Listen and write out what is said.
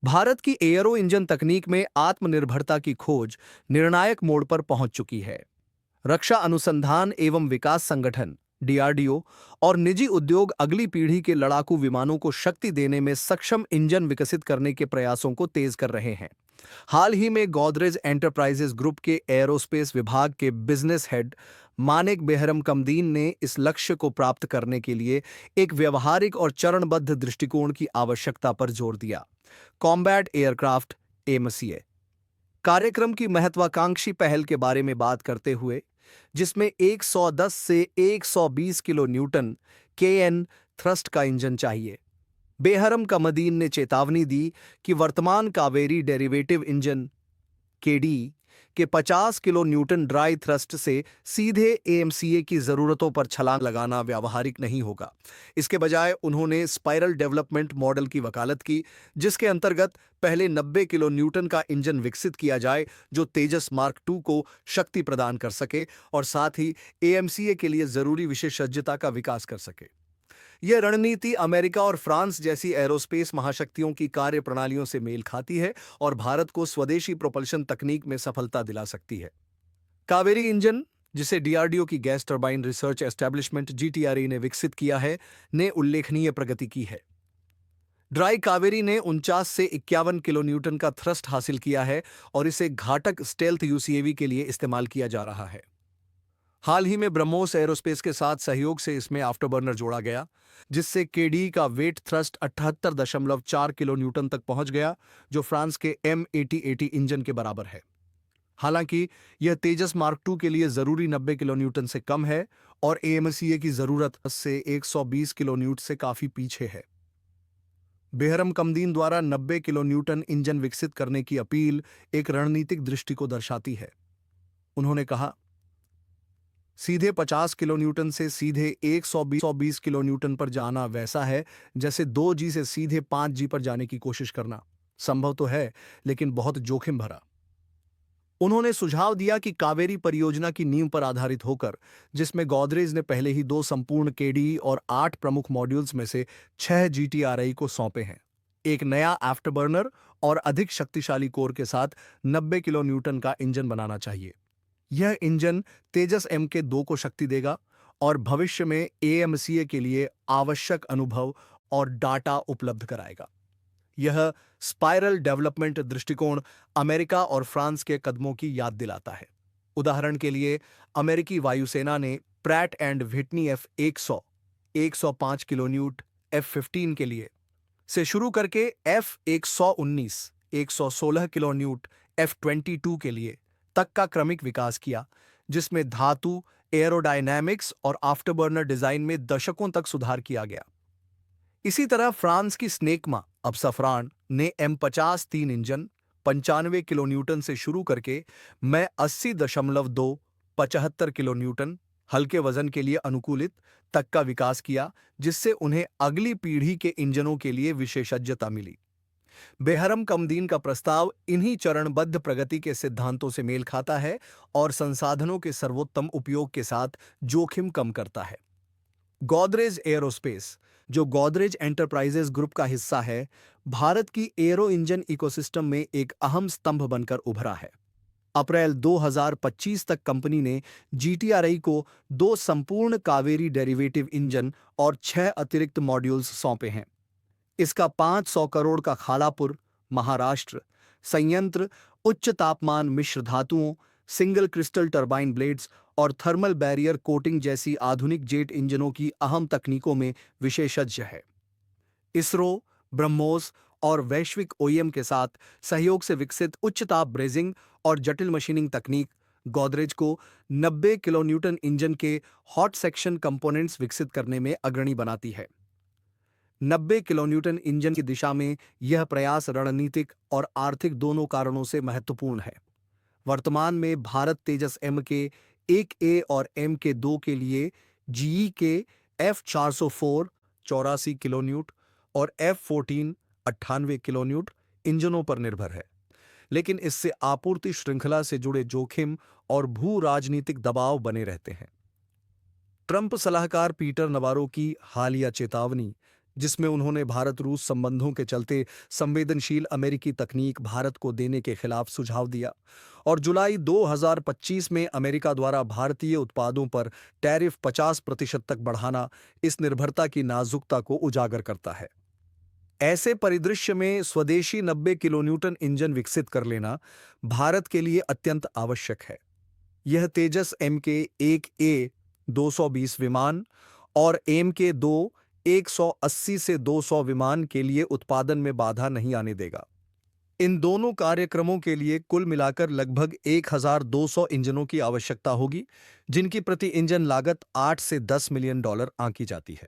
भारत की aero engine तकनीक में आत्मनिर्भरता की खोज निर्णायक मोड़ पर पहुंच चुकी है। रक्षा अनुसंधान एवं विकास संगठन डीआरडीओ और निजी उद्योग अगली पीढ़ी के लड़ाकू विमानों को शक्ति देने में सक्षम इंजन विकसित करने के प्रयासों को तेज कर रहे हैं। हाल ही में गोदरेज एंटरप्राइजेज ग्रुप के एरोस्पेस विभाग के बिजनेस हेड मानेक बेहरम कमदीन ने इस लक्ष्य को प्राप्त करने के लिए एक व्यवहारिक और चरणबद्ध दृष्टिकोण की आवश्यकता पर जोर दिया। कॉम्बैट एयरक्राफ्ट एमसीए कार्यक्रम की महत्वाकांक्षी पहल के बारे में बात करते हुए, जिसमें 110 से 120 किलो न्यूटन केएन थ्रस्ट का इंजन चाहिए, बेहरम कमदीन ने चेतावनी दी कि वर्तमान कावेरी डेरिवेटिव इंजन केडी के 50 किलो न्यूटन ड्राई थ्रस्ट से सीधे एएमसीए की जरूरतों पर छलांग लगाना व्यावहारिक नहीं होगा। इसके बजाय उन्होंने स्पाइरल डेवलपमेंट मॉडल की वकालत की, जिसके अंतर्गत पहले 90 किलो न्यूटन का इंजन विकसित किया जाए जो तेजस मार्क II को शक्ति प्रदान कर सके और साथ ही एएमसीए के लिए जरूरी विशेषज्ञता का विकास कर सके। यह रणनीति अमेरिका और फ्रांस जैसी एरोस्पेस महाशक्तियों की कार्य प्रणालियों से मेल खाती है और भारत को स्वदेशी प्रोपल्शन तकनीक में सफलता दिला सकती है। कावेरी इंजन, जिसे डीआरडीओ की gas turbine research establishment GTRE ने विकसित किया है, ने उल्लेखनीय प्रगति की है। ड्राई कावेरी ने 49 से 51 किलो न्यूटन का थ्रस्ट हासिल किया है और इसे घातक स्टेल्थ यूसीएवी के लिए इस्तेमाल किया जा रहा है। हाल ही में ब्रह्मोस एरोस्पेस के साथ सहयोग से इसमें आफ्टरबर्नर जोड़ा गया, जिससे केडी का वेट थ्रस्ट 78.4 किलो न्यूटन तक पहुंच गया, जो फ्रांस के M8080 इंजन के बराबर है। हालांकि यह तेजस मार्क II के लिए जरूरी 90 किलो न्यूटन से कम है और एएमसीए की जरूरत से 120 किलो न्यूटन से काफी पीछे है। बेहरम कमदीन द्वारा 90 किलो न्यूटन इंजन विकसित करने की अपील एक रणनीतिक दृष्टि को दर्शाती है। उन्होंने कहा, सीधे 50 किलो न्यूटन से सीधे 120 किलो न्यूटन पर जाना वैसा है जैसे 2G से सीधे 5G पर जाने की कोशिश करना। संभव तो है, लेकिन बहुत जोखिम भरा। उन्होंने सुझाव दिया कि कावेरी परियोजना की नींव पर आधारित होकर, जिसमें गोदरेज ने पहले ही 2 संपूर्ण केडी और 8 प्रमुख मॉड्यूल्स में से 6 जीटीआरई को सौंपे हैं, एक नया आफ्टरबर्नर और अधिक शक्तिशाली कोर के साथ 90 किलो न्यूटन का इंजन बनाना चाहिए। यह इंजन तेजस MK2 को शक्ति देगा और भविष्य में एएमसीए के लिए आवश्यक अनुभव और डाटा उपलब्ध कराएगा। यह स्पाइरल डेवलपमेंट दृष्टिकोण अमेरिका और फ्रांस के कदमों की याद दिलाता है। उदाहरण के लिए, अमेरिकी वायुसेना ने Pratt and Whitney F100 105 kilonewton F-15 के लिए से शुरू करके F119 116 किलो न्यूट F-22 के लिए तक का क्रमिक विकास किया, जिसमें धातु, एरोडायनामिक्स और आफ्टरबर्नर डिजाइन में दशकों तक सुधार किया गया। इसी तरह फ्रांस की स्नेकमा अब सफरान ने M50-3 इंजन 95 किलो न्यूटन से शुरू करके मैं 80.2 75 किलो न्यूटन हल्के वजन के लिए अनुकूलित तक का विकास किया, जिससे उन्हें अगली पीढ़ी के इंजनों के लिए विशेषज्ञता मिली। बेहरम कमदीन का प्रस्ताव इन्हीं चरणबद्ध प्रगति के सिद्धांतों से मेल खाता है और संसाधनों के सर्वोत्तम उपयोग के साथ जोखिम कम करता है। गोदरेज एरोस्पेस, जो गोदरेज एंटरप्राइजेज ग्रुप का हिस्सा है, भारत की एरो इंजन इकोसिस्टम में एक अहम स्तंभ बनकर उभरा है। अप्रैल 2025 तक कंपनी ने जीटीआरई को 2 संपूर्ण कावेरी डेरिवेटिव इंजन और 6 अतिरिक्त मॉड्यूल्स सौंपे हैं। इसका 500 करोड़ का खालापुर, महाराष्ट्र संयंत्र उच्च तापमान मिश्र धातुओं, सिंगल क्रिस्टल टरबाइन ब्लेड्स और थर्मल बैरियर कोटिंग जैसी आधुनिक जेट इंजनों की अहम तकनीकों में विशेषज्ञ है। इसरो, ब्रह्मोस और वैश्विक ओईएम के साथ सहयोग से विकसित उच्च ताप ब्रेजिंग और जटिल मशीनिंग तकनीक गोदरेज को 90 किलो न्यूटन इंजन के हॉट सेक्शन कंपोनेंट्स विकसित करने में अग्रणी बनाती है। 90 किलो न्यूटन इंजन की दिशा में यह प्रयास रणनीतिक और आर्थिक दोनों कारणों से महत्वपूर्ण है। वर्तमान में भारत तेजस MK1A और MK2 के लिए जीई के F404 84 किलो न्यूट और F14 98 किलो न्यूट इंजनों पर निर्भर है, लेकिन इससे आपूर्ति श्रृंखला से जुड़े जोखिम और भू राजनीतिक दबाव बने रहते हैं। ट्रंप सलाहकार पीटर नवारो की हालिया चेतावनी, जिसमें उन्होंने भारत रूस संबंधों के चलते संवेदनशील अमेरिकी तकनीक भारत को देने के खिलाफ सुझाव दिया। और जुलाई 2025 में अमेरिका द्वारा भारतीय उत्पादों पर टैरिफ 50% तक बढ़ाना इस निर्भरता की नाजुकता को उजागर करता है। ऐसे परिदृश्य में स्वदेशी 90 किलोन्यूटन इंजन विकसित कर लेना भारत के लिए अत्यंत आवश्यक है। यह तेजस MK-1A 220 विमान और MK-2 180 से 200 विमान के लिए उत्पादन में बाधा नहीं आने देगा। इन दोनों कार्यक्रमों के लिए कुल मिलाकर लगभग 1200 इंजनों की आवश्यकता होगी, जिनकी प्रति इंजन लागत $8 से $10 मिलियन आंकी जाती है।